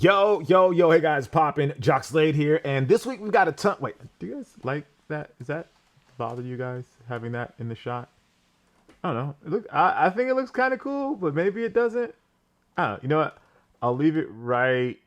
Yo, hey guys, poppin', Jacques Slade here, and this week we've got a ton. Wait, do you guys like that? Is that bother you guys having that in the shot? I don't know. I think it looks kind of cool, but maybe it doesn't. I don't know. You know what? I'll leave it right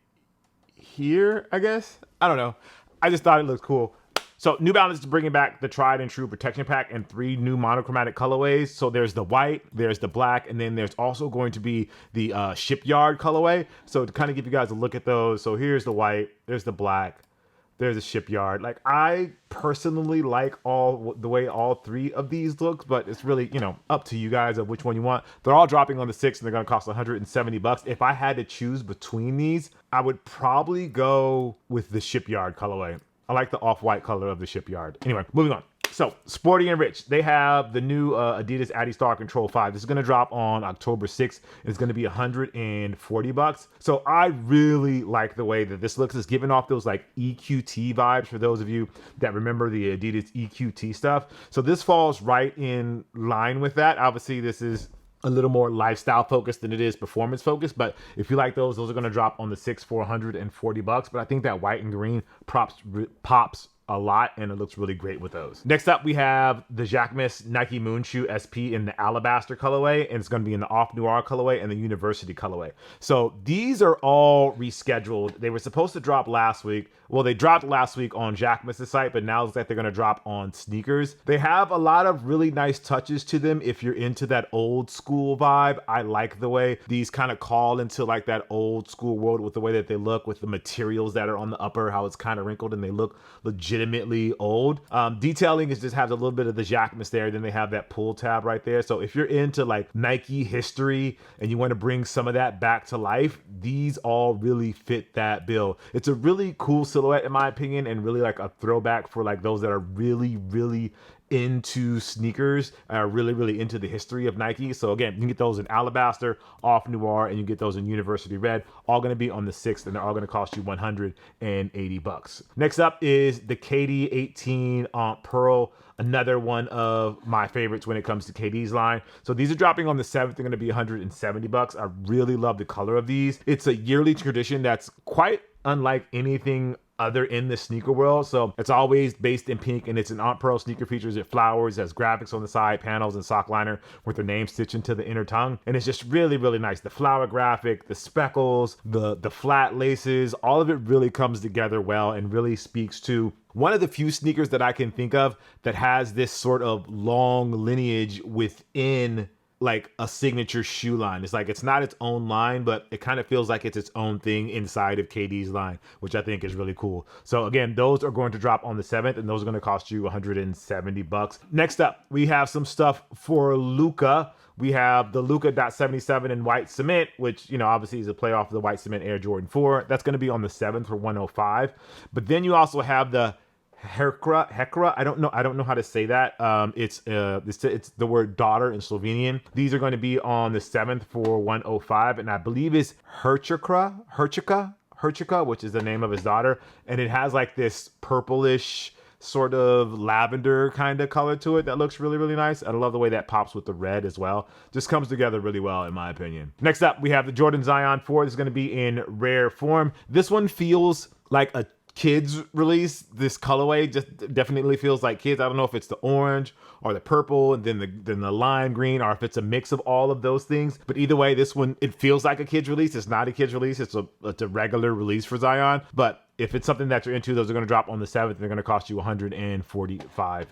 here, I guess. I don't know. I just thought it looked cool. So New Balance is bringing back the tried and true protection pack in 3 new monochromatic colorways. So there's the white, there's the black, and then there's also going to be the shipyard colorway. So to kind of give you guys a look at those. So here's the white, there's the black, there's the shipyard. Like, I personally like the way all 3 of these looks, but it's really, you know, up to you guys of which one you want. They're all dropping on the 6th, and they're going to cost $170. If I had to choose between these, I would probably go with the shipyard colorway. I like the off-white color of the shipyard. Anyway, moving on. So, Sporty and Rich, they have the new Adidas Adistar Control 5. This is going to drop on October 6th. It's going to be $140. So, I really like the way that this looks. It's giving off those like EQT vibes for those of you that remember the Adidas EQT stuff. So, this falls right in line with that. Obviously, this is a little more lifestyle focused than it is performance focused, but if you like those are going to drop on the 6th for $140. But I think that white and green pops a lot, and it looks really great with those. Next up, we have the Jacquemus Nike Moon Shoe SP in the Alabaster colorway, and it's going to be in the Off Noir colorway and the University colorway. So these are all rescheduled. They were supposed to drop last week. Well, they dropped last week on Jacquemus' site, but now it's like they're going to drop on sneakers. They have a lot of really nice touches to them if you're into that old school vibe. I like the way these kind of call into like that old school world with the way that they look, with the materials that are on the upper, how it's kind of wrinkled and they look legitimately old. Detailing is just has a little bit of the Jacquemus there. Then they have that pull tab right there. So if you're into like Nike history and you want to bring some of that back to life, these all really fit that bill. It's a really cool silhouette in my opinion, and really like a throwback for like those that are really into sneakers, really into the history of Nike. So again, you can get those in Alabaster, Off Noir, and you get those in University Red. All going to be on the 6th, and they're all going to cost you $180. Next up is the KD 18 Pearl, another one of my favorites when it comes to KD's line. So these are dropping on the 7th. They're going to be $170. I really love the color of these. It's a yearly tradition that's quite unlike anything other in the sneaker world. So it's always based in pink, and it's an Aunt Pearl sneaker. Features it flowers, has graphics on the side, panels, and sock liner with their name stitched into the inner tongue. And it's just really nice. The flower graphic, the speckles, the flat laces, all of it really comes together well and really speaks to one of the few sneakers that I can think of that has this sort of long lineage within like a signature shoe line. It's like it's not its own line, but it kind of feels like it's its own thing inside of KD's line, which I think is really cool. So again, those are going to drop on the 7th, and those are going to cost you $170. Next up, we have some stuff for Luka. We have the Luka .77 in white cement, which, you know, obviously is a play off of the white cement Air Jordan 4. That's going to be on the 7th for $105. But then you also have the Hekra. I don't know how to say that. It's the word daughter in Slovenian. These are going to be on the 7th for $105, and I believe it's Herchika, which is the name of his daughter, and it has like this purplish sort of lavender kind of color to it that looks really nice. I love the way that pops with the red as well. Just comes together really well in my opinion. Next up, we have the Jordan Zion 4. This is going to be in rare form. This one feels like a kids release. This colorway just definitely feels like kids. I don't know if it's the orange or the purple and then the lime green, or if it's a mix of all of those things. But either way, this one, it feels like a kids release. It's not a kids release. It's a regular release for Zion. But if it's something that you're into, those are going to drop on the 7th. And they're going to cost you $145.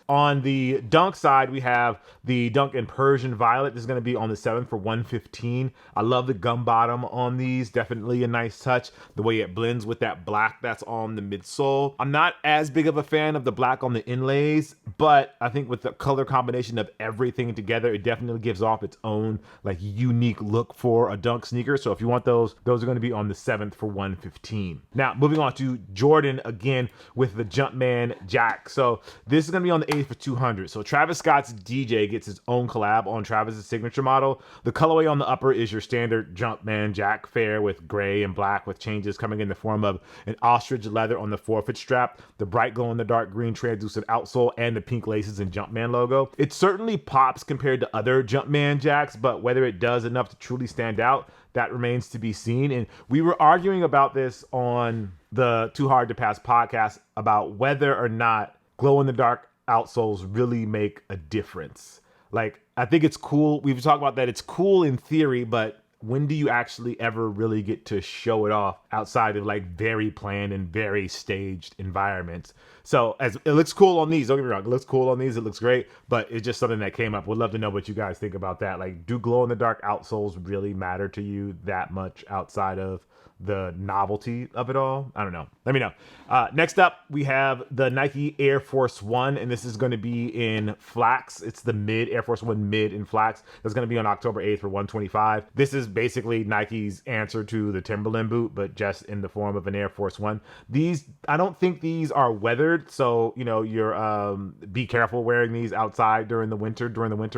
On the Dunk side, we have the Dunk in Persian Violet. This is going to be on the 7th for $115. I love the gum bottom on these. Definitely a nice touch. The way it blends with that black that's on the midsole. I'm not as big of a fan of the black on the inlays, but I think with the color combination of everything together, it definitely gives off its own like unique look for a Dunk sneaker. So if you want those are going to be on the 7th for $115. Now, moving on to Jordan again with the Jumpman Jack. So this is going to be on the 8th for 200. So Travis Scott's DJ gets his own collab on Travis's signature model. The colorway on the upper is your standard Jumpman Jack Fair with gray and black with changes coming in the form of an ostrich leather on the forefoot strap, the bright glow in the dark green translucent outsole, and the pink laces and Jumpman logo. It certainly pops compared to other Jumpman Jacks, but whether it does enough to truly stand out, that remains to be seen. And we were arguing about this on the Too Hard to Pass podcast about whether or not glow-in-the-dark outsoles really make a difference. Like, I think it's cool. We've talked about that. It's cool in theory, but when do you actually ever really get to show it off outside of like very planned and very staged environments? So as it looks cool on these, don't get me wrong, it looks cool on these, it looks great, but it's just something that came up. Would love to know what you guys think about that. Like, do glow-in-the-dark outsoles really matter to you that much outside of the novelty of it all? I don't know. Let me know. Next up, we have the Nike Air Force One, and this is going to be in flax. It's the mid Air Force One mid in flax. That's going to be on October 8th for 125. This is basically Nike's answer to the Timberland boot, but just in the form of an Air Force One. These, I don't think these are weathered, so you know, you're be careful wearing these outside during the winter,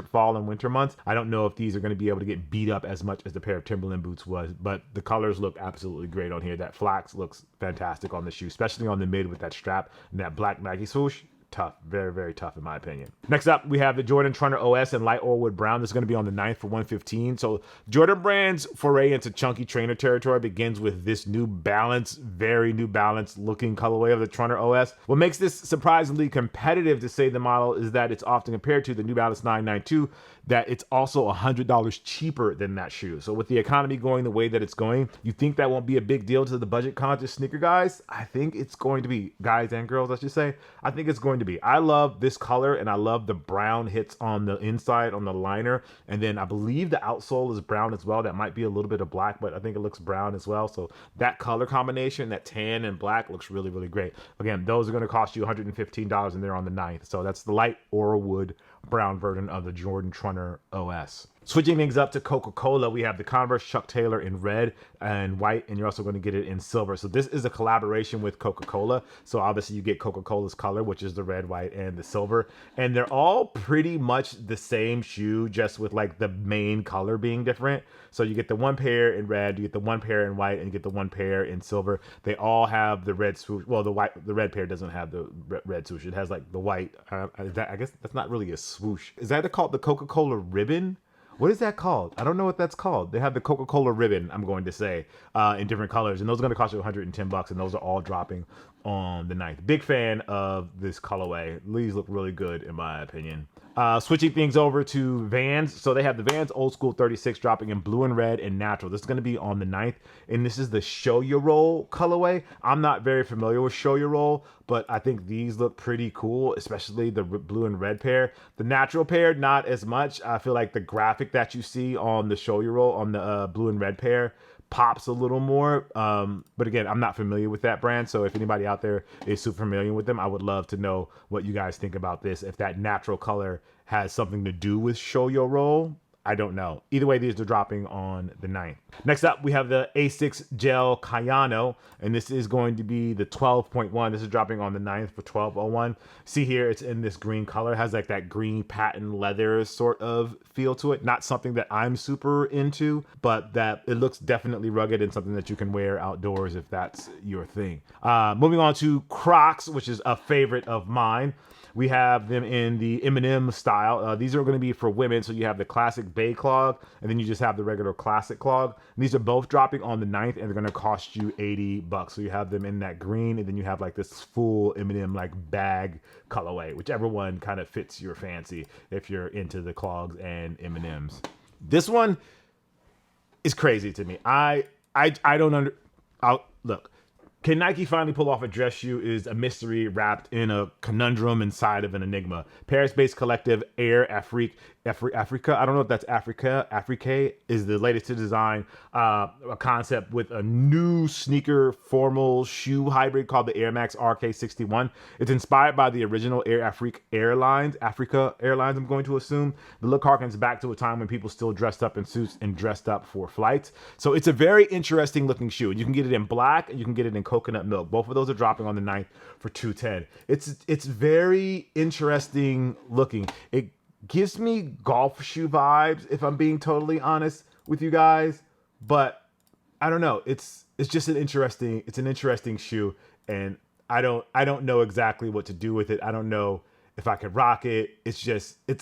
fall and winter months. I don't know if these are going to be able to get beat up as much as the pair of Timberland boots was, but the colors look absolutely great on here. That flax looks fantastic on the shoe, especially on the mid with that strap and that black Nike swoosh. Tough, very, very tough in my opinion. Next up, we have the Jordan Trunner OS in light Oilwood Brown. This is going to be on the 9th for 115. So Jordan Brand's foray into chunky trainer territory begins with this New Balance, very New Balance looking colorway of the Trunner OS. What makes this surprisingly competitive, to say the model, is that it's often compared to the New Balance 992, that it's also $100 cheaper than that shoe. So with the economy going the way that it's going, you think that won't be a big deal to the budget conscious sneaker guys? I think it's going to be, guys and girls, let's just say. I think it's going to be. I love this color, and I love the brown hits on the inside on the liner, and then I believe the outsole is brown as well. That might be a little bit of black, but I think it looks brown as well. So that color combination, that tan and black, looks really, really great. Again, those are going to cost you $115, and they're on the 9th. So that's the light Oilwood brown version of the Jordan Trunner OS. Switching things up to Coca-Cola, we have the Converse Chuck Taylor in red and white, and you're also going to get it in silver. So this is a collaboration with Coca-Cola. So obviously you get Coca-Cola's color, which is the red, white, and the silver. And they're all pretty much the same shoe, just with like the main color being different. So you get the one pair in red, you get the one pair in white, and you get the one pair in silver. They all have the red swoosh. Well, the red pair doesn't have the red swoosh. It has like the white. I guess that's not really a swoosh. Is that called the Coca-Cola ribbon? What is that called? I don't know what that's called. They have the Coca-Cola ribbon, I'm going to say, in different colors. And those are going to cost you $110, and those are all dropping on the 9th. Big fan of this colorway. These look really good, in my opinion. Switching things over to Vans. So they have the Vans Old School 36 dropping in blue and red and natural. This is going to be on the 9th. And this is the Shoyoroll colorway. I'm not very familiar with Shoyoroll, but I think these look pretty cool, especially the blue and red pair. The natural pair, not as much. I feel like the graphic that you see on the Shoyoroll, on the blue and red pair, pops a little more. But again, I'm not familiar with that brand. So if anybody out there is super familiar with them, I would love to know what you guys think about this. If that natural color has something to do with Shoyoroll, I don't know. Either way, these are dropping on the 9th. Next up, we have the Asics Gel Cayano, and this is going to be the 12.1. This is dropping on the 9th for 12.01. See here, it's in this green color. It has like that green patent leather sort of feel to it. Not something that I'm super into, but that it looks definitely rugged and something that you can wear outdoors if that's your thing. Moving on to Crocs, which is a favorite of mine. We have them in the M&M style. These are going to be for women. So you have the classic bay clog, and then you just have the regular classic clog. And these are both dropping on the 9th, and they're going to cost you $80. So you have them in that green, and then you have like this full M&M like bag colorway, whichever one kind of fits your fancy if you're into the clogs and M&Ms. This one is crazy to me. I don't look. Can Nike finally pull off a dress shoe is a mystery wrapped in a conundrum inside of an enigma. Paris-based collective Air Afrique, I don't know if that's Afrique is the latest to design a concept with a new sneaker formal shoe hybrid called the Air Max RK61. It's inspired by the original Air Afrique Airlines, Africa Airlines, I'm going to assume. The look harkens back to a time when people still dressed up in suits and dressed up for flights. So it's a very interesting looking shoe. You can get it in black, you can get it in Coconut Milk. Both of those are dropping on the 9th for 210. It's very interesting looking. It gives me golf shoe vibes, if I'm being totally honest with you guys, but I don't know. It's just an interesting shoe, and I don't know exactly what to do with it. I don't know if I could rock it. It's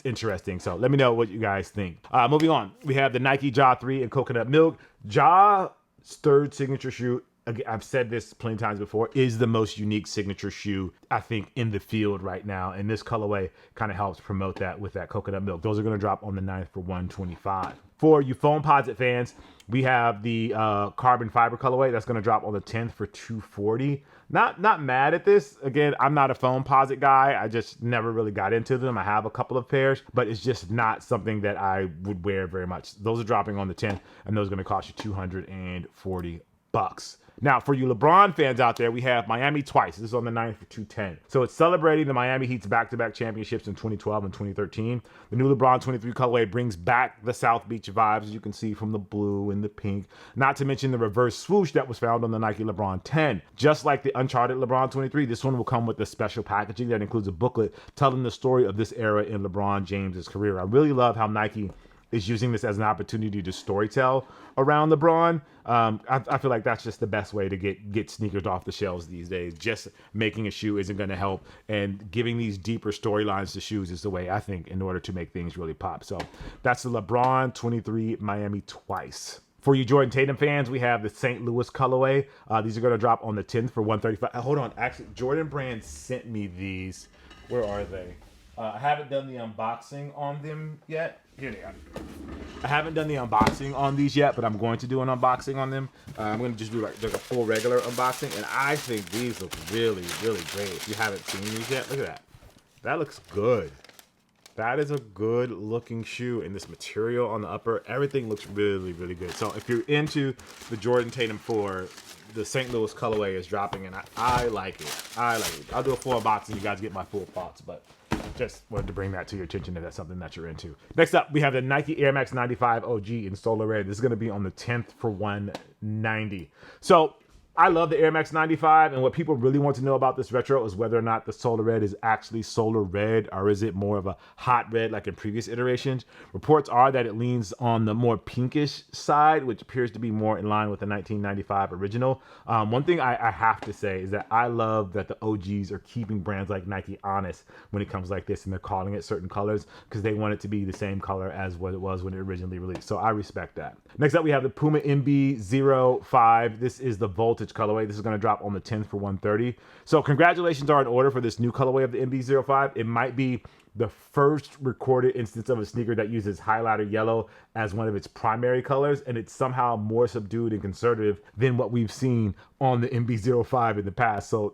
interesting. So let me know what you guys think. Moving on, we have the Nike Ja 3 and Coconut Milk. Ja's third signature shoe, again, I've said this plenty of times before, is the most unique signature shoe, I think, in the field right now. And this colorway kind of helps promote that with that Coconut Milk. Those are going to drop on the 9th for 125. For you foamposite fans, we have the carbon fiber colorway that's going to drop on the 10th for 240. Not mad at this. Again, I'm not a foamposite guy. I just never really got into them. I have a couple of pairs, but it's just not something that I would wear very much. Those are dropping on the 10th, and those are going to cost you $240. Now, for you LeBron fans out there, we have Miami twice. This is on the 9th for 210. So it's celebrating the Miami Heat's back-to-back championships in 2012 and 2013. The new LeBron 23 colorway brings back the South Beach vibes, as you can see from the blue and the pink. Not to mention the reverse swoosh that was found on the Nike LeBron 10. Just like the Uncharted LeBron 23, this one will come with a special packaging that includes a booklet telling the story of this era in LeBron James's career. I really love how Nike is using this as an opportunity to storytell around LeBron. I feel like that's just the best way to get sneakers off the shelves these days. Just making a shoe isn't going to help, and giving these deeper storylines to shoes is the way, I think, in order to make things really pop. So that's the LeBron 23 Miami twice. For you Jordan Tatum fans, we have the St. Louis colorway. These are going to drop on the 10th for 135. Hold on, actually, Jordan Brand sent me these. Where are they? I haven't done the unboxing on them yet. Here they are. I haven't done the unboxing on these yet, but I'm going to do an unboxing on them. I'm going to just do like a full regular unboxing, and I think these look really, really great. If you haven't seen these yet, look at that. That looks good. That is a good looking shoe, and this material on the upper, everything looks really, really good. So if you're into the Jordan Tatum 4, the St. Louis colorway is dropping, and I like it. I like it. I'll do a full unboxing. You guys get my full thoughts, but just wanted to bring that to your attention if that's something that you're into. Next up, we have the Nike Air Max 95 OG in Solar Red. This is going to be on the 10th for 190. So I love the Air Max 95, and what people really want to know about this retro is whether or not the Solar Red is actually solar red, or is it more of a hot red like in previous iterations. Reports are that it leans on the more pinkish side, which appears to be more in line with the 1995 original. One thing I have to say is that I love that the OGs are keeping brands like Nike honest when it comes like this, and they're calling it certain colors because they want it to be the same color as what it was when it originally released. So I respect that. Next up, we have the Puma MB05. This is the Voltage colorway. This is going to drop on the 10th for 130. So congratulations are in order for this new colorway of the MB05. It might be the first recorded instance of a sneaker that uses highlighter yellow as one of its primary colors, and it's somehow more subdued and conservative than what we've seen on the MB05 in the past. So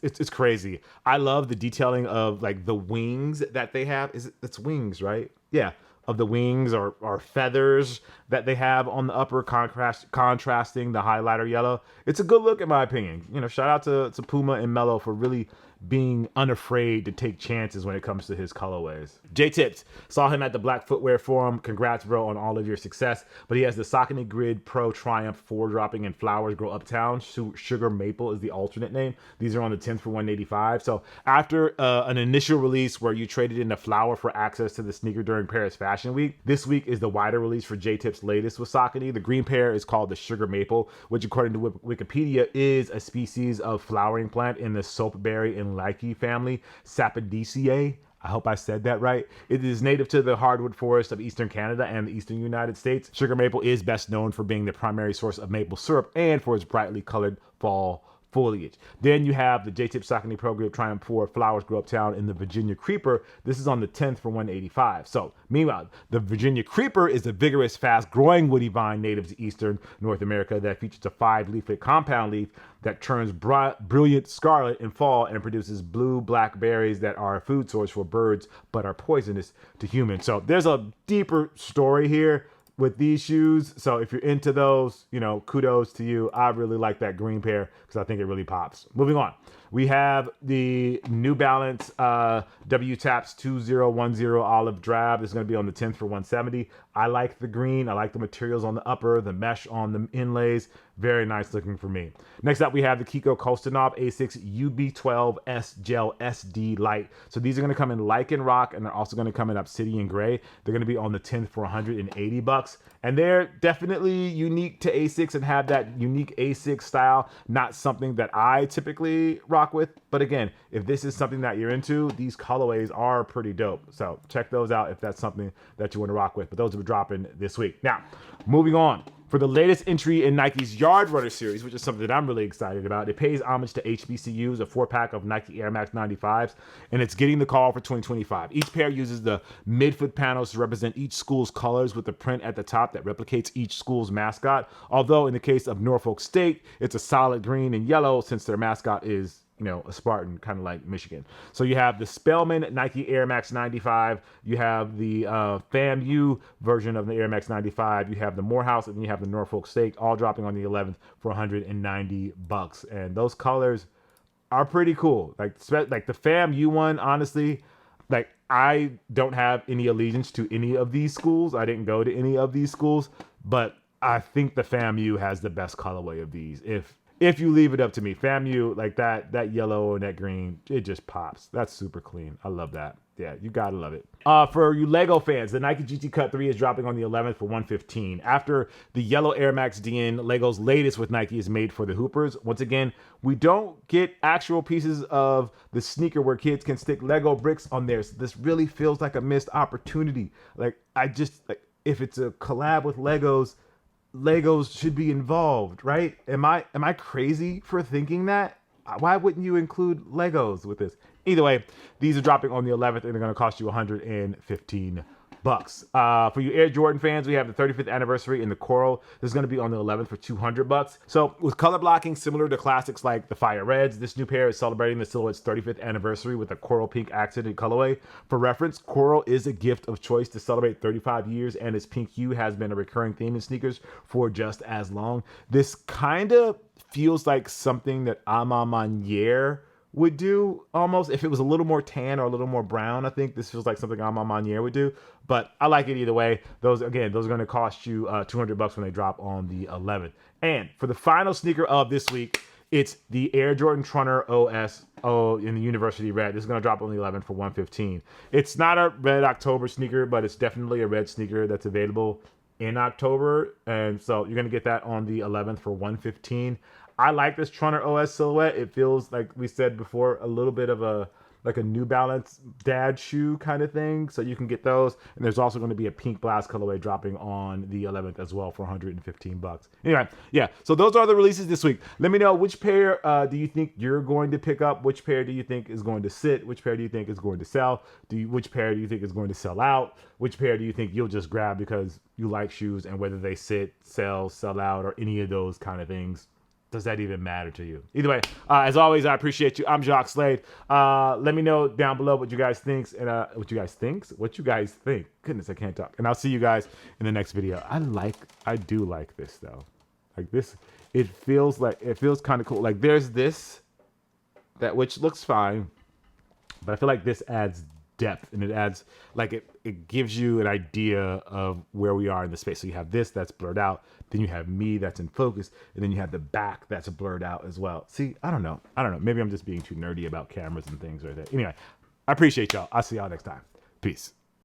it's crazy. I love the detailing of like the wings that they have. It's wings, right? Yeah. Of the wings or feathers that they have on the upper, contrasting the highlighter yellow. It's a good look in my opinion. You know, shout out to Puma and Mello for really being unafraid to take chances when it comes to his colorways. Jae Tips, saw him at the Black Footwear Forum. Congrats, bro, on all of your success. But he has the Saucony Grid Pro Triumph 4 dropping in Flowers Grow Uptown. Sugar Maple is the alternate name. These are on the 10th for 185. So after an initial release where you traded in the flower for access to the sneaker during Paris Fashion Week, this week is the wider release for Jae Tips' latest with Saucony. The green pair is called the Sugar Maple, which according to Wikipedia is a species of flowering plant in the soapberry and Lychee family, Sapodiaceae. I hope I said that right. It is native to the hardwood forest of eastern Canada and the eastern United States. Sugar maple is best known for being the primary source of maple syrup and for its brightly colored fall foliage. Then you have the Jae Tips Saucony Pro Grip Triumph 4 Flowers Grow Uptown in the Virginia Creeper. This is on the 10th for 185. So meanwhile, the Virginia Creeper is a vigorous, fast-growing woody vine native to eastern North America that features a 5-leaflet compound leaf that turns brilliant scarlet in fall and produces blue-black berries that are a food source for birds but are poisonous to humans. So there's a deeper story here with these shoes. So if you're into those, you know, kudos to you. I really like that green pair because I think it really pops. Moving on, we have the New Balance W-Taps 2010 Olive Drab. This is going to be on the 10th for 170. I like the green. I like the materials on the upper, the mesh on the inlays. Very nice looking for me. Next up, we have the Kiko Coastal Knob Asics UB12 S Gel SD Light. So these are going to come in Lichen Rock, and they're also going to come in Obsidian Gray. They're going to be on the 10th for 180 bucks. And they're definitely unique to Asics and have that unique Asics style. Not something that I typically rock with. But again, if this is something that you're into, these colorways are pretty dope. So check those out if that's something that you want to rock with. But those will be dropping this week. Now, moving on. For the latest entry in Nike's Yardrunner series, which is something that I'm really excited about, it pays homage to HBCUs, a 4-pack of Nike Air Max 95s, and it's getting the call for 2025. Each pair uses the midfoot panels to represent each school's colors with the print at the top that replicates each school's mascot. Although in the case of Norfolk State, it's a solid green and yellow since their mascot is, you know, a Spartan, kind of like Michigan. So you have the Spellman Nike Air Max 95. You have the FAMU version of the Air Max 95. You have the Morehouse, and you have the Norfolk State, all dropping on the 11th for 190 bucks. And those colors are pretty cool. Like the FAMU one, honestly, like I don't have any allegiance to any of these schools. I didn't go to any of these schools, but I think the FAMU has the best colorway of these. If you leave it up to me, FAMU, like that yellow and that green, it just pops. That's super clean. I love that. Yeah, you gotta love it. For you Lego fans, the Nike GT Cut 3 is dropping on the 11th for $115. After the yellow Air Max DN, Lego's latest with Nike is made for the Hoopers. Once again, we don't get actual pieces of the sneaker where kids can stick Lego bricks on there. So this really feels like a missed opportunity. Like if it's a collab with Legos should be involved, right? Am I crazy for thinking that? Why wouldn't you include Legos with this? Either way, these are dropping on the 11th, and they're going to cost you 115 bucks. For you Air Jordan fans, we have the 35th anniversary in the Coral. This is going to be on the 11th for 200 bucks. So with color blocking similar to classics like the Fire Reds, this new pair is celebrating the silhouette's 35th anniversary with a coral pink accented colorway. For reference, coral is a gift of choice to celebrate 35 years, and its pink hue has been a recurring theme in sneakers for just as long. This kind of feels like something that Armour would do almost. If it was a little more tan or a little more brown, I think this feels like something Armour would do. But I like it either way. Those are going to cost you 200 bucks when they drop on the 11th. And for the final sneaker of this week, it's the Air Jordan Trunner OS in the University Red. This is going to drop on the 11th for $115. It's not a Red October sneaker, but it's definitely a red sneaker that's available in October. And so you're going to get that on the 11th for $115. I like this Trunner OS silhouette. It feels, like we said before, a little bit of a New Balance dad shoe kind of thing. So you can get those. And there's also going to be a pink blast colorway dropping on the 11th as well for 115 bucks. Anyway, yeah. So those are the releases this week. Let me know which pair do you think you're going to pick up? Which pair do you think is going to sit? Which pair do you think is going to sell? Which pair do you think is going to sell out? Which pair do you think you'll just grab because you like shoes, and whether they sit, sell out, or any of those kind of things? Does that even matter to you? Either way, as always, I appreciate you. I'm Jacques Slade. Let me know down below what you guys think. What you guys think. Goodness, I can't talk. And I'll see you guys in the next video. I do like this though. Like this, it feels kind of cool. Like there's this, which looks fine, but I feel like this adds depth, and it adds, like, it gives you an idea of where we are in the space. So you have this that's blurred out, then you have me that's in focus, and then you have the back that's blurred out as well. See, I don't know. Maybe I'm just being too nerdy about cameras and things right there. Anyway, I appreciate y'all. I'll see y'all next time. Peace.